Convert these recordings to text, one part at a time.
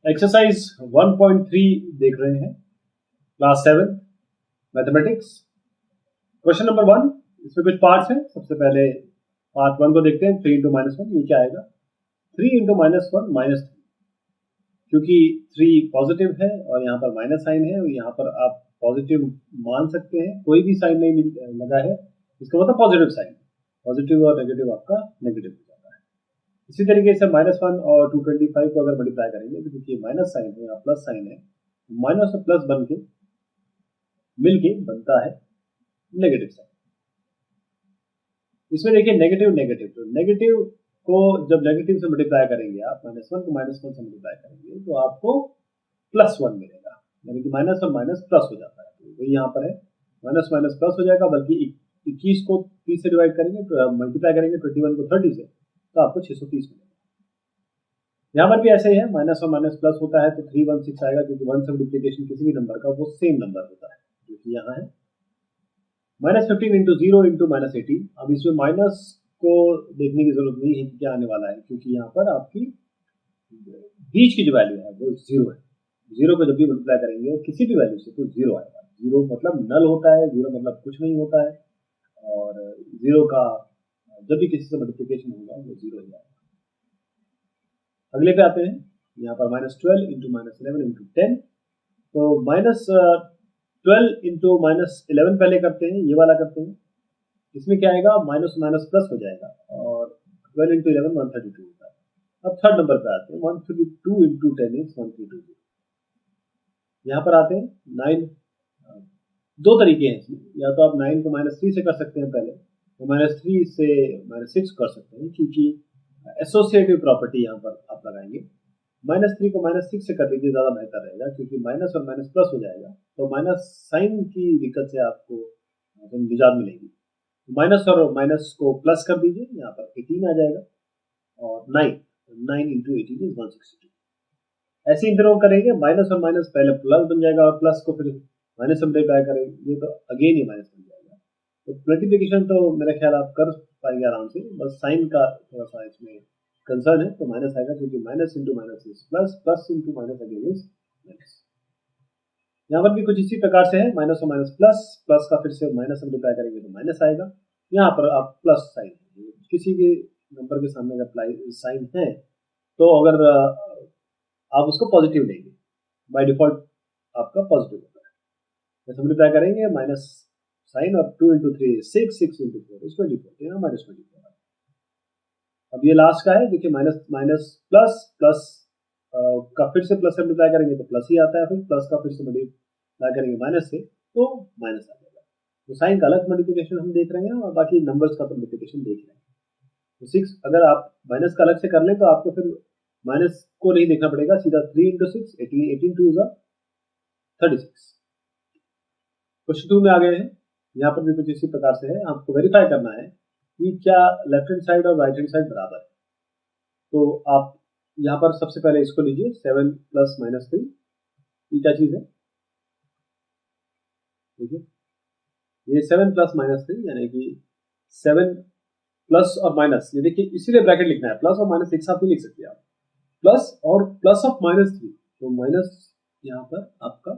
Exercise 1.3 देख रहे हैं, क्लास 7 मैथमेटिक्स। क्वेश्चन नंबर 1, इसमें कुछ पार्ट्स हैं। सबसे पहले पार्ट 1 को देखते हैं। 3 इंटू माइनस वन, ये क्या आएगा? 3 इंटू माइनस वन माइनस 3, क्योंकि 3 पॉजिटिव है और यहाँ पर माइनस साइन है, और यहाँ पर आप पॉजिटिव मान सकते हैं, कोई भी साइन नहीं लगा है, इसका मतलब पॉजिटिव साइन। पॉजिटिव और नेगेटिव आपका नेगेटिव हो जाता है। इसी तरीके से -1 और 225 को अगर मल्टीप्लाई करेंगे तो देखिए माइनस साइन है या प्लस साइन है, माइनस और प्लस बन के मिलके बनता है नेगेटिव साइन। इसमें देखिए नेगेटिव नेगेटिव, तो नेगेटिव को जब नेगेटिव से मल्टीप्लाई करेंगे आप, -1 को -1 से मल्टीप्लाई करेंगे तो आपको +1 मिलेगा, यानी कि माइनस और माइनस प्लस हो जाता है। तो वही यहाँ पर है, माइनस माइनस प्लस हो जाएगा, बल्कि 21 को 30 से डिवाइड करेंगे तो मल्टीप्लाई करेंगे 21 को 30 से, तो आपको 630 मिलेगा। यहाँ पर भी ऐसे ही है, माइनस और माइनस प्लस होता है तो 316 आएगा, क्योंकि 1 से मल्टीप्लिकेशन किसी भी नंबर का वो सेम नंबर होता है, जो कि यहाँ है। -15 इंटू 0 इंटू -18। अब इसमें माइनस को देखने की जरूरत नहीं है कि क्या आने वाला है, क्योंकि यहाँ पर आपकी बीच की जो वैल्यू है वो 0 है। 0 को जब भी मल्टीप्लाई करेंगे किसी भी वैल्यू से तो 0 आएगा। 0 मतलब नल होता है, 0 मतलब कुछ नहीं होता है, और 0 का जब भी किसी से मल्टीप्लिकेशन होगा वो 0 ही आएगा। अगले पे आते हैं, यहाँ पर -12 इंटू -11 इंटू 10। तो -12 इंटू -11 पहले करते हैं, ये वाला करते हैं। इसमें क्या आएगा? माइनस माइनस प्लस हो जाएगा, और 12 इंटू 11 132 होता है। अब थर्ड नंबर पे आते हैं, 132 इंटू 10 इज 1320। यहाँ पर आते हैं 9। दो तरीके हैं इसमें, या तो आप 9 को -3 से कर सकते हैं पहले, तो -3 से -6 कर सकते हैं, क्योंकि एसोसिएटिव प्रॉपर्टी यहाँ पर आप लगाएंगे। -3 को -6 से कर लीजिए, ज़्यादा बेहतर रहेगा, क्योंकि माइनस और माइनस प्लस हो जाएगा, तो माइनस साइन की दिक्कत से आपको निजात मिलेगी। माइनस और माइनस को प्लस कर दीजिए, यहाँ पर 18 आ जाएगा, और 9 इंटू 18 इज 162। ऐसे इंटरवल करेंगे, माइनस और माइनस पहले प्लस बन जाएगा, और प्लस को फिर माइनस से मल्टीप्लाई करेंगे तो अगेन ही माइनस बन जाएगा। तो मल्टीप्लिकेशन तो मेरा ख्याल आप कर पाएंगे आराम से, बस साइन का थोड़ा सा इसमें कंसर्न है, तो माइनस आएगा, क्योंकि minus into minus is plus, plus into minus again is minus. यहाँ पर भी कुछ इसी प्रकार से है, माइनस और माइनस प्लस, प्लस का फिर से माइनस मल्टीप्लाई करेंगे तो माइनस आएगा। यहाँ पर आप प्लस साइन, किसी भी नंबर के सामने अगर साइन है तो अगर आप उसको पॉजिटिव लेंगे, बाय डिफॉल्ट आपका पॉजिटिव होता है। जैसे मल्टीप्लाई करेंगे माइनस साइन, और 2 इंटू 3 6, 6 इंटू 4 इज 24, यहाँ -24। अब ये लास्ट का है, देखिए माइनस माइनस प्लस प्लस का फिर से प्लस से मल्टीप्लाई करेंगे तो प्लस ही आता है, फिर प्लस का फिर से मल्टीप्लाई करेंगे माइनस से तो माइनस आ जाएगा। तो साइन का अलग मल्टीप्लिकेशन हम देख रहे हैं, और बाकी नंबर्स का तो मल्टीप्लिकेशन देख रहे हैं। तो 6 अगर आप माइनस का अलग से कर लें तो आपको फिर माइनस को नहीं देखना पड़ेगा, सीधा 3 इंटू 6 18, 18 2 इज 36। क्वेश्चन 2 में आ गए हैं। यहाँ पर भी कुछ इसी प्रकार से है, आपको वेरीफाई करना है कि क्या लेफ्ट हैंड साइड और राइट हैंड साइड बराबर है। तो आप यहाँ पर सबसे पहले इसको लीजिए, 7 प्लस -3, ये क्या चीज है? देखिए ये 7 प्लस -3, यानी कि 7 प्लस और माइनस, ये देखिए इसीलिए ब्रैकेट लिखना है, प्लस और माइनस एक साथ नहीं लिख सकते आप, प्लस और प्लस ऑफ -3, तो माइनस यहाँ पर आपका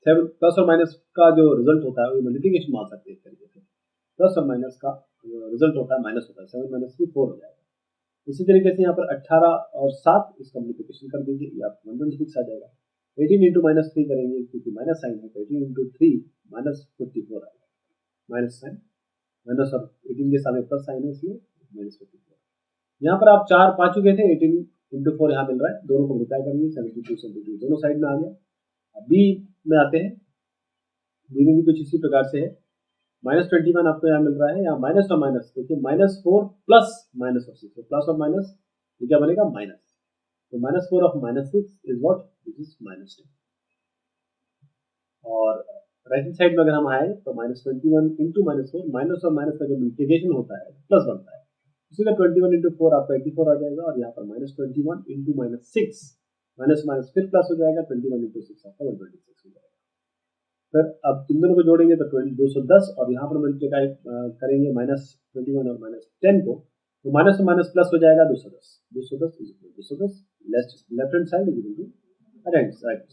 7 प्लस और माइनस का जो रिजल्ट होता है वो मल्टीप्लिकेशन मान सकते हैं एक तरीके से। प्लस और माइनस का जो रिजल्ट होता है माइनस होता है, 7 माइनस 3 4 हो जाएगा। इसी तरीके से यहाँ पर 18 और 7 इसका मल्टीप्लिकेशन कर देंगे, ये आपको 126 आ जाएगा। 18 इंटू -3 करेंगे, क्योंकि माइनस साइन है, तो 18 इंटू 3 -54 आएगा। माइनस साइन, माइनस और 18 के सामने प्लस साइन है, इसलिए -54। यहाँ पर आप 4 पा चुके थे, 18 इंटू 4 यहाँ मिल रहा है, दोनों को मल्टीप्लाई करेंगे, 72 72 दोनों साइड में आ गया। अब बी में आते हैं, बी में भी कुछ इसी प्रकार से है। -21 आपको यहाँ मिल रहा है, यहाँ माइनस और माइनस देखिए, -4 प्लस -6, प्लस और माइनस ये क्या बनेगा? माइनस। तो -4 of -6 is what? This is -10। और राइट हैंड साइड में अगर हम आए तो -21 इंटू -4, माइनस और माइनस का जो मल्टीप्लिकेशन होता है प्लस बनता है, इसीलिए 21 इंटू 4 आपका 84 आ जाएगा, और यहाँ पर -21 इंटू -6, माइनस माइनस फिर प्लस हो जाएगा, 21 इंटू 6 आपका 126 हो जाएगा। फिर अब इन दोनों को जोड़ेंगे तो 210, और यहाँ पर मल्टीप्लाई करेंगे -21 और -10 को, तो माइनस और माइनस प्लस हो जाएगा 210, 210 left hand side is equal to right.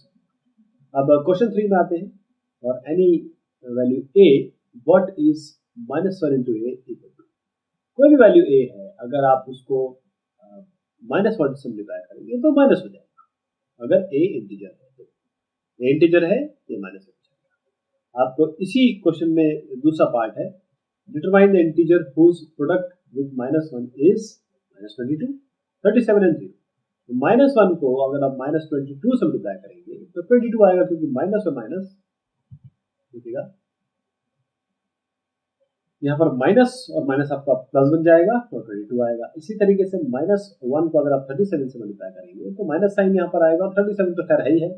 अब क्वेश्चन 3 में आते हैं, और any value a what is -1 into a equal to, कोई भी वैल्यू a है, अगर आप उसको -1 से मल्टीप्लाई करेंगे तो माइनस हो जाएगा। अगर a इंटीजर है तो a इंटीजर है, ये माइनस हो जाएगा। आपको इसी क्वेश्चन में दूसरा पार्ट है, determine the integer whose product with -1 is -22, 37 and 0। तो -1 को अगर आप -22 से मल्टीप्लाई करेंगे तो 22 आएगा, क्योंकि माइनस और माइनस देखिएगा, यहाँ पर माइनस और माइनस आपका प्लस बन जाएगा तो 22 आएगा। इसी तरीके से -1 को अगर आप 37 से मल्टीप्लाई करेंगे तो माइनस साइन यहाँ पर आएगा, और 37 तो खैर है ही है।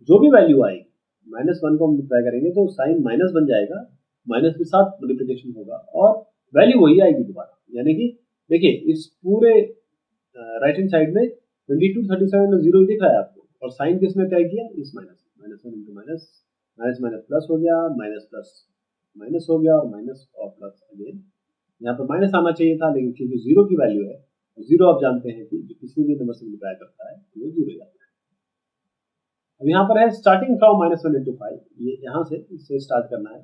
जो भी वैल्यू आएगी -1 को मल्टीप्लाई करेंगे तो साइन माइनस बन जाएगा, माइनस के साथ मल्टीप्लिकेशन होगा और वैल्यू वही आएगी दोबारा। यानी कि देखिए इस पूरे राइट हैंड साइड में 22, 37 और 0 दिख रहा है आपको, और साइन किसने तय किया, इस -1 इंटू माइनस, माइनस प्लस हो गया, माइनस प्लस माइनस हो गया, और माइनस और प्लस अगेन। यहाँ पर माइनस आना चाहिए था, लेकिन क्योंकि 0 की वैल्यू है, 0 आप जानते हैं कि किसी भी नंबर से मल्टीप्लाई करता है वो 0 जाता है। अब यहाँ पर है स्टार्टिंग फ्रॉम -1 into 5, ये यहाँ से इससे स्टार्ट करना है।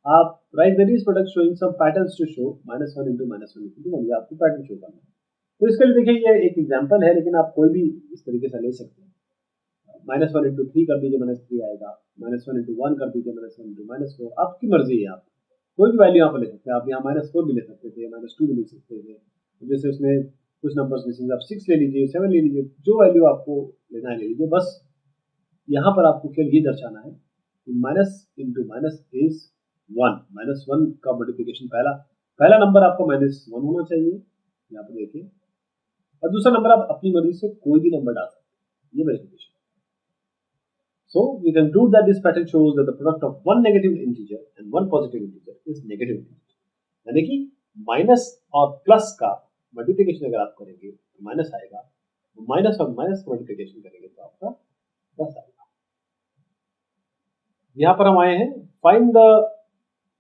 आप write various product showing some patterns to show -1 into -1 into 1, ये आपको पैटर्न शो करना है। तो इसके लिए देखिए ये एक एग्जांपल है, लेकिन आप कोई भी इस तरीके से ले सकते हैं। -1 into 3 कर दीजिए, -3 आएगा, -1 into 1 कर दीजिए, -1 into -4, आपकी मर्जी है। आप कोई भी वैल्यू यहाँ पर ले सकते हैं। आप यहाँ -4 भी ले सकते थे, -2 भी ले सकते थे, जैसे उसमें कुछ नंबर्स मिसिंग, आप 6 ले लीजिए, 7 ले लीजिए, जो वैल्यू आपको लेना है ले लीजिए। बस यहाँ पर आपको केवल ये दर्शाना है कि माइनस इंटू माइनस इज 1, -1 का मल्टीप्लिकेशन, पहला नंबर आपका -1 होना चाहिए, यहाँ पर देखिए, और दूसरा नंबर आप अपनी मर्जी से कोई भी नंबर डाल सकते हैं, ये verification. So we conclude that this pattern shows that the product of one negative integer and one positive integer is negative integer. यानी कि माइनस और प्लस का मल्टीप्लिकेशन अगर आप करेंगे तो माइनस आएगा, माइनस और माइनस का मल्टीप्लिकेशन करेंगे तो आपका प्लस आएगा। यहाँ पर हम आए हैं find the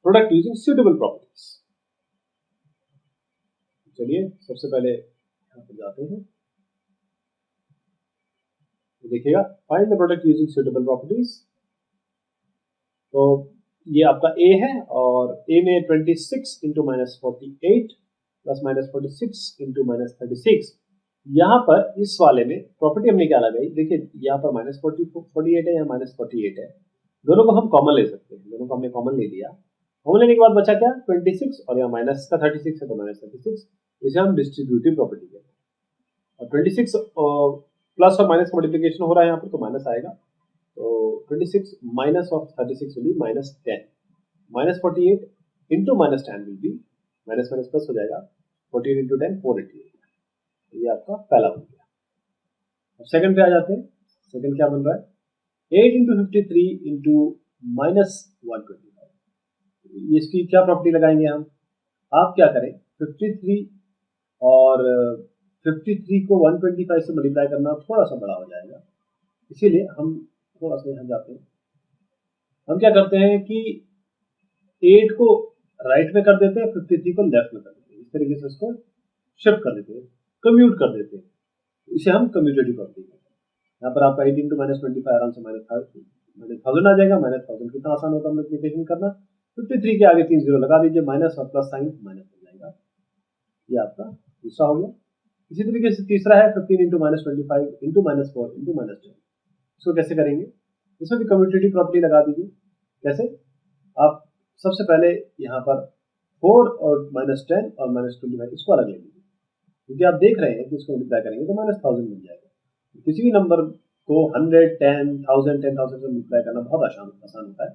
product using suitable properties. चलिए सबसे पहले यहाँ पर जाते हैं, देखिएगा find the product using suitable properties. तो ये आपका a है, और a में 26 इंटू -48 प्लस -46 इंटू -36। यहाँ पर इस वाले में प्रॉपर्टी हमने क्या लगाई, देखिए यहाँ पर -48 है, यहाँ -48 है, दोनों को हम कॉमन ले सकते हैं, दोनों को हमने कॉमन ले लिया। कॉमन लेने के बाद बचा क्या, 26, और यहाँ माइनस का 36 है तो -36, इसे हम डिस्ट्रीब्यूटिव प्रॉपर्टी कहते हैं। और 26 प्लस और माइनस मल्टीप्लिकेशन हो रहा है यहाँ पर, तो माइनस आएगा, तो 26 minus of 36 will be -10, -48 into -10 will be minus plus हो जाएगा, 48 इंटू 10 488, ये आपका पहला हो गया। अब सेकंड पे आ जाते हैं, सेकंड क्या बन रहा है, 8 इंटू 53 इंटू -125, इसकी क्या प्रॉपर्टी लगाएंगे हम, आप क्या करें, 53 और 53 को 125 से मल्टीप्लाई करना थोड़ा सा बड़ा हो जाएगा, इसीलिए हम थोड़ा सा यहाँ जाते हैं। हम क्या करते हैं कि 8 को राइट में कर देते हैं, 53 को लेफ्ट में कर देते हैं, इस तरीके से इसको शिफ्ट कर देते हैं, कम्यूट कर देते हैं, इसे हम कम्यूटेटिव प्रॉपर्टी कहते हैं। यहाँ पर आपका 8 इंटू -25 आराम से -1000 आ जाएगा, -1000 कितना आसान होता है मल्टीप्लिकेशन करना, 53 के आगे 3 0 लगा दीजिए, माइनस और प्लस साइन माइनस हो जाएगा, ये आपका दूसरा हो गया। इसी तरीके से तीसरा है 15 इंटू -25 इंटू -4 इंटू -10, इसको कैसे करेंगे, इसमें भी कम्यूटेटिव प्रॉपर्टी लगा दीजिए। कैसे, आप सबसे पहले यहाँ पर 4 और -10 और -25 इसको अलग ले लीजिए, क्योंकि आप देख रहे हैं कि इसको मल्टीप्लाई करेंगे तो -1000 मिल जाएगा। किसी भी नंबर को 100, 10, 1000, 10,000 से मल्टीप्लाई करना बहुत आसान होता है।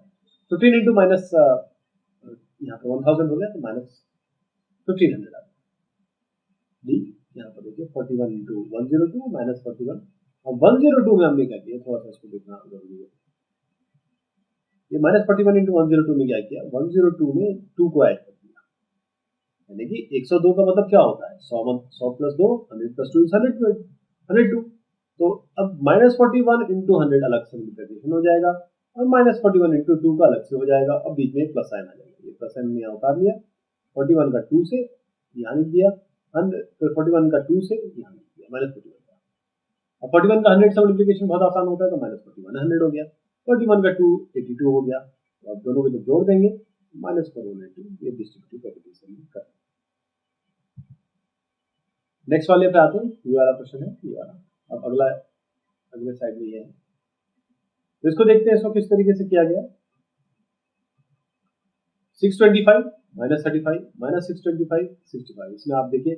15 इंटू माइनस यहाँ पर 1000 हो गया, तो -1500 आता है। यहाँ पर देखिए 41 इंटू 102 -41, और 102 में हमने क्या किया, थोड़ा सा इसको देखना जरूरी है। ये -41 इंटू 102 में क्या किया, 102 में 2 को ऐड कर दिया, यानी कि 102 का मतलब क्या होता है, 100 प्लस 2, 100 प्लस 2 इज 102। तो अब -41 इंटू 100 अलग से मल्टीप्लिकेशन हो जाएगा, और -41 इंटू 2 का अलग से हो जाएगा, अब बीच में प्लस साइन आ जाएगा, ये प्लस साइन हमने यहाँ उतार लिया, 41 का 2 से यहाँ लिख दिया, 41 का 2 से यहाँ लिख दिया, -41 का। अब 41 का 100 से मल्टीप्लिकेशन बहुत आसान होता है, तो -41 100 हो गया, 41 का 2 82 हो गया। तो अब दोनों को जब जोड़ देंगे -4/2 ये डिस्ट्रीब्यूटिव प्रॉपर्टी से कर। नेक्स्ट वाले पे आते हैं, ये वाला क्वेश्चन है, ये वाला। अब अगले साइड में ये है, तो इसको देखते हैं, इसको किस तरीके से किया गया। 625 -35 -625 65। इसमें आप देखिए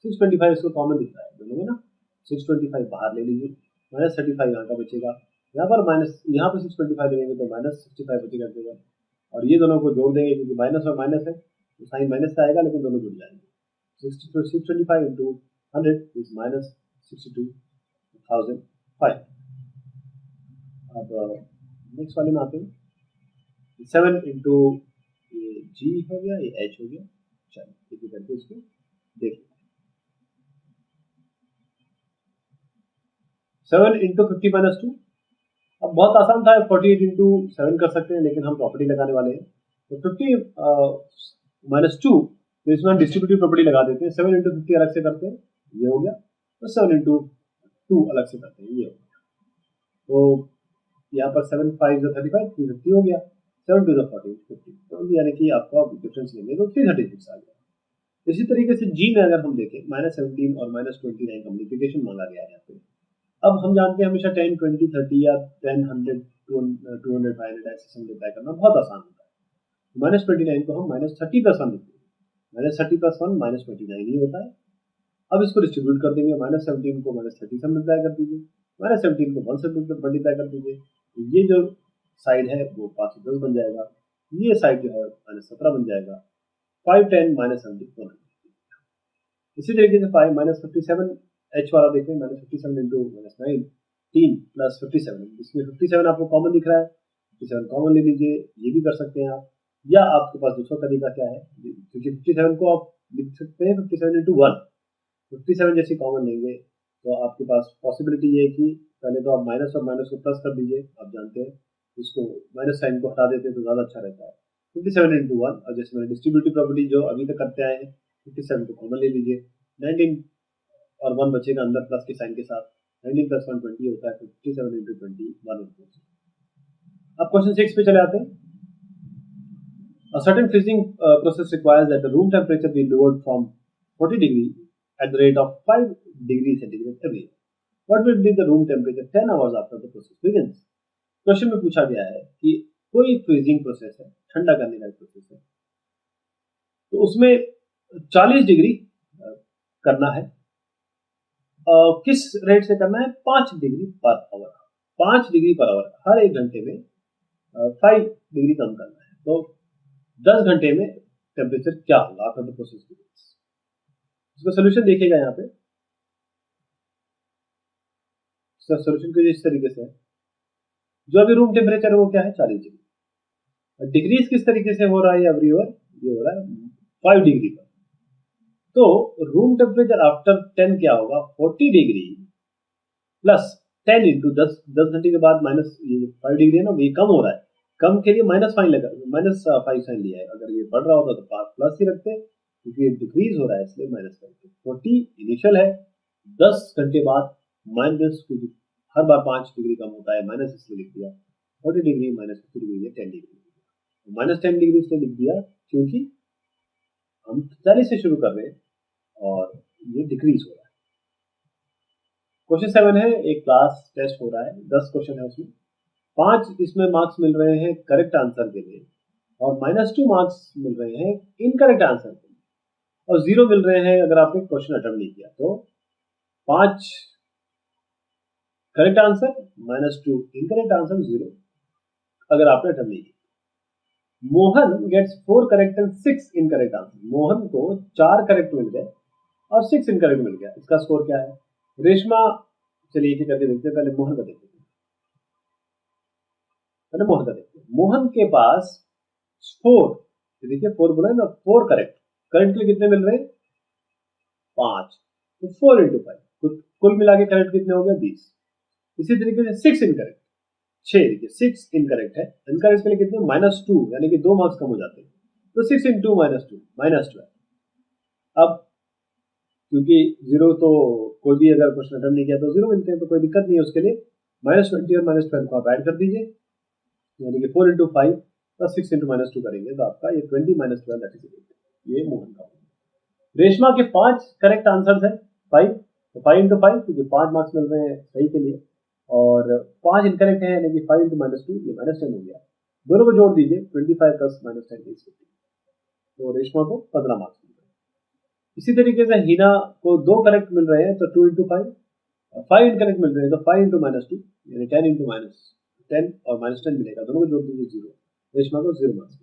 625 इसको कॉमन दिख रहा है दोनों में ना, 625 बाहर ले लीजिए, -35 यहाँ का बचेगा, यहाँ पर पे 625 लेंगे तो -65 बचेगा केवल, और ये दोनों को जोड़ देंगे क्योंकि माइनस और माइनस है तो साइन माइनस का आएगा, लेकिन दोनों जुड़ जाएंगे। 625 इंटू 100 इज -62,005। अब नेक्स्ट वाले में आते हैं, 7 इंटू ये जी हो गया, ये एच हो गया। चलिए एक करके इसको देखिए, 7 इंटू 50 माइनस 2। अब बहुत आसान था, 48 इंटू 7 कर सकते हैं, लेकिन हम प्रॉपर्टी लगाने वाले हैं तो 50 माइनस 2, तो इसमें हम डिस्ट्रीब्यूटिव प्रॉपर्टी लगा देते हैं। 7 इंटू 50 अलग से करते हैं, ये हो गया, तो 7 इंटू 2 अलग से करते हैं, ये हो गया। तो यहाँ पर 7 5 35 350 हो गया, 7 2 40 50, तो यानी कि आपका डिफरेंस लेंगे तो 336 आ गया। इसी तरीके से जी में अगर हम देखें, -17 और -29 का मल्टीप्लिकेशन मांगा गया है यहाँ पे। अब हम जानते हैं हमेशा 10 20 30 या 10 100 200 500 ऐसे सिंप्लीफाई करना बहुत आसान होता है। -29 को हम -30 + 1 लिखते हैं, -30 + 1 -29 ही होता है। अब इसको डिस्ट्रीब्यूट कर देंगे, -17 को -30 से मल्टीप्लाई कर दीजिए, -17 को 1 से मल्टीप्लाई कर दीजिए, ये जो साइड है वो 5 से 10 बन जाएगा, ये साइड जो है -17 बन जाएगा, 5 10 -17 100। इसी तरीके से 5 -57 एच वाला देखें, -57 इंटू -9 3 प्लस 57, इसमें 57 आपको कॉमन दिख रहा है, 57 कॉमन ले लीजिए, ये भी कर सकते हैं आप, या आपके पास दूसरा तरीका क्या है, क्योंकि 57 को आप लिख सकते हैं 57 इंटू 1, 57 जैसे कॉमन लेंगे तो आपके पास पॉसिबिलिटी ये है कि पहले तो आप माइनस और माइनस को प्लस कर दीजिए, आप जानते हैं इसको माइनस साइन को हटा देते हैं तो ज़्यादा अच्छा रहता है। 57 इंटू 1, और जैसे मैंने डिस्ट्रीब्यूटिव प्रॉपर्टी जो अभी तक करते आए हैं, 57 को कॉमन ले लीजिए, 19 और 1 बचेगा अंदर प्लस के साइन के साथ, 19 + 1 20 होता है, 57 इंटू 20 104। अब क्वेश्चन 6 पे चले आते हैं। A certain freezing process requires that the room temperature be lowered from 40 degree at the rate of 5 degrees centigrade every year. What will be the room temperature 10 hours after the process begins? Question में पूछा गया है कि कोई freezing process है, ठंडा करने का प्रोसेस है, तो उसमें 40 डिग्री करना है, किस रेट से करना है, 5 degree per hour, 5 degree per hour, हर 1 घंटे में 5 डिग्री कम करना है, तो 10 घंटे में टेम्परेचर क्या होगा आफ्टर द प्रोसेस। इसका सोल्यूशन देखिएगा, यहाँ पे सोल्यूशन कुछ इस तरीके से है, जो अभी रूम टेम्परेचर है वो क्या है, 40 डिग्री, डिग्रीज किस तरीके से हो रहा है एवरी ईयर, ये हो रहा है 5 डिग्री पर, तो रूम टेम्परेचर आफ्टर 10 क्या होगा, 40 डिग्री प्लस 10 इंटू 10 घंटे के बाद माइनस 5 डिग्री है ना, ये कम हो रहा है, कम के लिए -5 लगा, -5 साइन लिया है, अगर ये बढ़ रहा होता तो प्लस ही रखते, क्योंकि ये डिक्रीज हो रहा है इसलिए माइनस करते। 40 इनिशियल है, 10 घंटे बाद माइनस, क्योंकि हर बार 5 डिग्री कम होता है, माइनस इसलिए लिख दिया, 40 डिग्री -50 डिग्री है 10 डिग्री, -10 डिग्री इसलिए लिख दिया क्योंकि हम 40 से शुरू कर रहे हैं और ये डिक्रीज हो रहा है। क्वेश्चन 7 है, एक क्लास टेस्ट हो रहा है, 10 क्वेश्चन है उसमें, 5 इसमें मार्क्स मिल रहे हैं करेक्ट आंसर के लिए, और -2 मार्क्स मिल रहे हैं इनकरेक्ट आंसर के लिए, और 0 मिल रहे हैं अगर आपने क्वेश्चन अटेम्प्ट नहीं किया। तो 5 करेक्ट आंसर, -2 इनकरेक्ट आंसर, 0 अगर आपने अटेम्प्ट नहीं किया। Mohan gets 4 correct and 6 incorrect answer, Mohan को 4 करेक्ट मिल गए और 6 इनकरेक्ट मिल गया, इसका स्कोर क्या है। रेशमा, चलिए एक करके देखते हैं, पहले मोहन का देखते हैं, मोहन के पास 4, देखिए 4 बोला है ना, 4 करेक्ट के लिए कितने मिल रहे हैं, 5, तो 4 इंटू 5, कुल मिला के करेक्ट कितने हो गए, 20। इसी तरीके से 6 इनकरेक्ट, 6 देखिए 6 इनकरेक्ट है, इनकरेक्ट के लिए कितने, -2, यानी कि 2 मार्क्स कम हो जाते हैं, तो 6 इंटू -2 -12। अब क्योंकि 0 तो कोई भी अगर क्वेश्चन अटेम्प्ट नहीं किया तो 0 मिलते हैं, तो कोई दिक्कत नहीं है उसके लिए। -20 और -12 को आप ऐड कर दीजिए, यानी कि 4 × 5 + 6 × -2 करेंगे तो आपका ये 20 - 12 दैट इज 8। ये मोहन का। रेशमा के 5 करेक्ट आंसर्स हैं, 5, तो 5 × 5 क्योंकि 5 मार्क्स मिल रहे हैं सही के लिए, और 5 इनकरेक्ट है, यानी कि 5 × -2 ये -10 हो गया। दोनों को जोड़ दीजिए, 25 + -10 is 50, तो रेशमा को 15 मार्क्स मिल रहे हैं। इसी तरीके से हिना को 2 करेक्ट मिल रहे हैं, तो 2 × 5, 5 इनकरेक्ट मिल रहे हैं, तो 5 × -2 यानी 10 × -10 और -10 मिलेगा, दोनों को जोड़ दीजिए 0, रेशमा को 0 मार्क्स।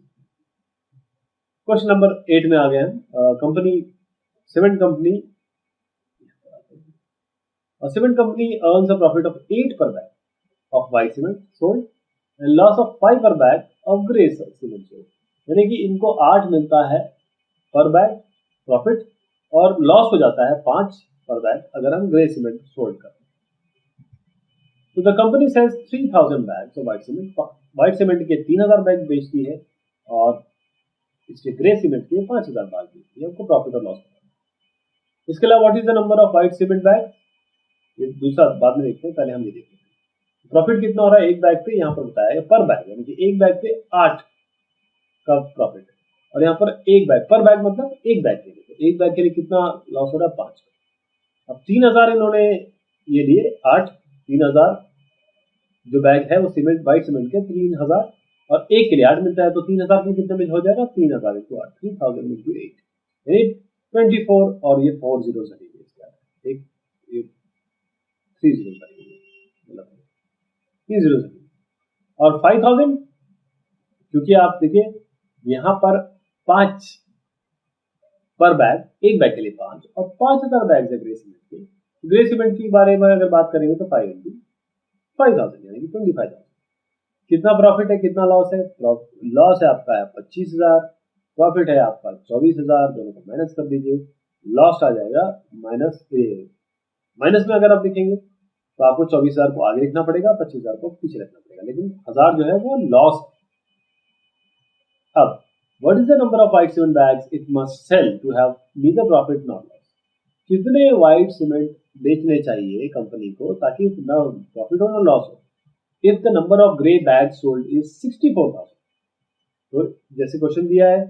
क्वेश्चन नंबर 8 में आ गए हम। Company cement company earns a profit of 8 per bag of white cement sold and loss of 5 per bag of grey cement sold, यानी कि इनको 8 मिलता है पर बैग प्रॉफिट और लॉस हो जाता है 5 पर बैग अगर हम ग्रे सीमेंट सोल्ड करते हैं। तो the company sells 3000 bags of white cement के 3000 बैग बेचती है और इसके ग्रे सीमेंट के 5000 बैग बेचती है, उनको प्रॉफिट और लॉस। इसके अलावा what is the number of white cement bag, ये दूसरा बाद में देखते हैं, पहले हम ये देखते हैं प्रॉफिट कितना हो रहा है एक बैग पे। यहाँ पर बताया है पर बैग, यानी कि एक बैग पे 8 का प्रॉफिट है, और यहाँ पर एक बैग पर बैग मतलब एक बैग के लिए, तो एक बैग के लिए कितना लॉस हो रहा है 5। अब 3000 इन्होंने ये लिए 8, 3000 जो बैग है वो सीमेंट व्हाइट सीमेंट के 3000 और एक के लिए 8 मिलता है, तो 3000 में कितने में हो जाएगा 3000 × 8, 3000 × 8 यानी 24, और ये 4 जीरोस लगेंगे इसके आगे, एक 3 जीरोस लगेंगे, मतलब 3 जीरोस लगेंगे। और 5000 क्योंकि आप देखिए यहाँ पर 5 पर बैग, एक बैग के लिए 5 और 5000 बैग है ग्रे सीमेंट के। ग्रे सीमेंट के बारे में अगर बात करेंगे तो 5 × 5000 यानी कि 25,000। कितना प्रॉफिट है कितना लॉस है, लॉस है आपका 25,000, प्रॉफिट है आपका 24,000, दोनों को माइनस कर दीजिए, लॉस आ जाएगा माइनस में अगर आप लिखेंगे तो आपको 24,000 को आगे लिखना पड़ेगा, 25,000 को पीछे रखना पड़ेगा, लेकिन 1000 जो है वो लॉस। अब what is the number of white cement bags it must sell to have neither profit nor loss, कितने व्हाइट सीमेंट बेचने चाहिए कंपनी को ताकि ना प्रॉफिट हो ना लॉस हो। If the number of grey bag sold is 64,000, तो जैसे क्वेश्चन दिया है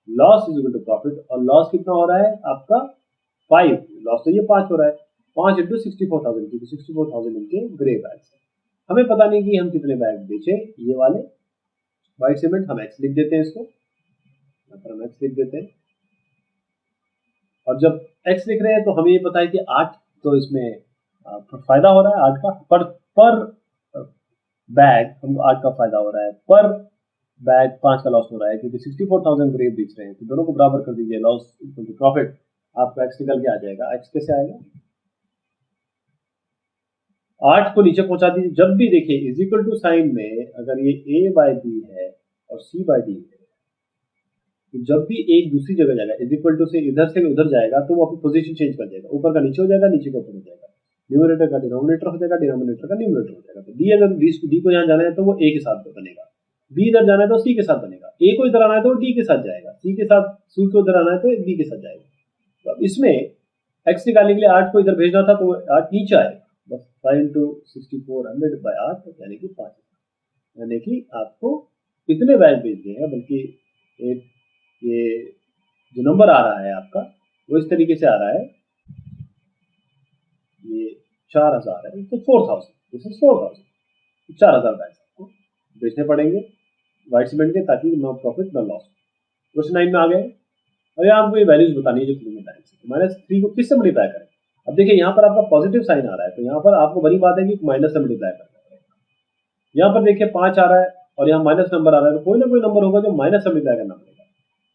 loss is equal to profit, और लॉस कितना हो रहा है आपका 5, लॉस तो ये 5 हो रहा है, 5 × 64,000 क्योंकि 64,000 इनके ग्रे बैग्स है। हमें पता नहीं कि हम कितने बैग बेचे ये वाले व्हाइट सीमेंट, हम एक्स लिख देते हैं इसको, यहाँ पर हम एक्स लिख देते हैं, और जब एक्स लिख रहे हैं तो हमें ये पता है कि 8, तो इसमें फायदा हो रहा है 8 का, पर बैग हमको 8 का फायदा हो रहा है, पर बैग 5 का लॉस हो रहा है क्योंकि 64,000 ग्रेव बेच रहे हैं, तो दोनों को बराबर कर दीजिए, लॉस इक्वल टू प्रॉफिट, आपका एक्स निकल के आ जाएगा। एक्स कैसे आएगा, 8 को नीचे पहुंचा दीजिए, जब भी देखिए इज इक्वल टू साइन में अगर ये a/b है और c/d है, तो जब भी एक दूसरी जगह जाएगा इज इक्वल टू से इधर से उधर जाएगा तो वो अपनी पोजीशन चेंज कर देगा, ऊपर का नीचे हो जाएगा, नीचे का ऊपर हो जाएगा, न्यूमरेटर का डिनोमिनेटर हो जाएगा, डिनोमिनेटर का न्यूमरेटर हो जाएगा। तो डी अगर डी को यहाँ जाना है तो वो ए के साथ बनेगा, बी इधर जाना है तो सी के साथ बनेगा, ए को इधर आना है तो डी के साथ जाएगा, सी के साथ सी को इधर आना है तो बी के साथ जाएगा। तो इसमें एक्स निकालने के लिए 8 को इधर भेजना था तो 8 नीचे आएगा, बस 5 × 64 100/8 यानी कि 5, यानी कि आपको कितने बैग भेजने हैं, बल्कि ये जो नंबर आ रहा है आपका वो इस तरीके से आ रहा है, ये 4000 है तो 4000, दिस इज 4000, 4000 बैग आपको बेचने पड़ेंगे व्हाइट सीमेंट के ताकि no profit no loss. Question 9 में आ गए। अरे आपको ये वैल्यूज बतानी है जो फिल्म में टाइम से -3 को किससे मल्टीप्लाई करें। अब देखिए यहाँ पर आपका पॉजिटिव साइन आ रहा है तो यहाँ पर आपको बड़ी बात है कि माइनस से मल्टीप्लाई करना पड़ेगा। यहाँ पर देखिए 5 आ रहा है और यहाँ माइनस नंबर आ रहा है, तो कोई ना कोई नंबर होगा जो माइनस से मल्टीप्लाई करना पड़ेगा।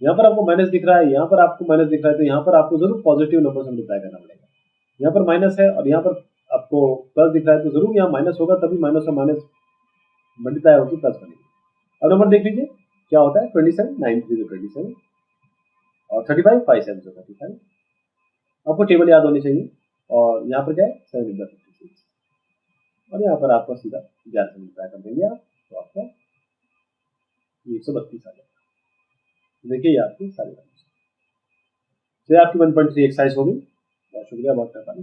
यहाँ पर आपको माइनस दिख रहा है, यहाँ पर आपको माइनस दिख रहा है, तो यहाँ पर आपको जरूर पॉजिटिव नंबर से मल्टीप्लाई करना पड़ेगा। यहाँ पर माइनस है और यहाँ पर आपको प्लस दिख रहा है, तो जरूर यहाँ माइनस होगा, तभी माइनस और माइनस मल्टीप्लाई होगी प्लस बनेगी। अब नंबर देख लीजिए क्या होता है, 27 9 3 27 और 35 5 7 35। आपको टेबल याद होनी चाहिए, और यहाँ पर क्या है 7 × 56, और यहाँ पर आपको सीधा 11 से मल्टीप्लाई कर देंगे आप, तो आपका 132 आ जाएगा। देखिए ये आपकी सारी वैल्यूज, आपकी 1.3 एक्सरसाइज होगी। बहुत शुक्रिया, बहुत मेहरबानी।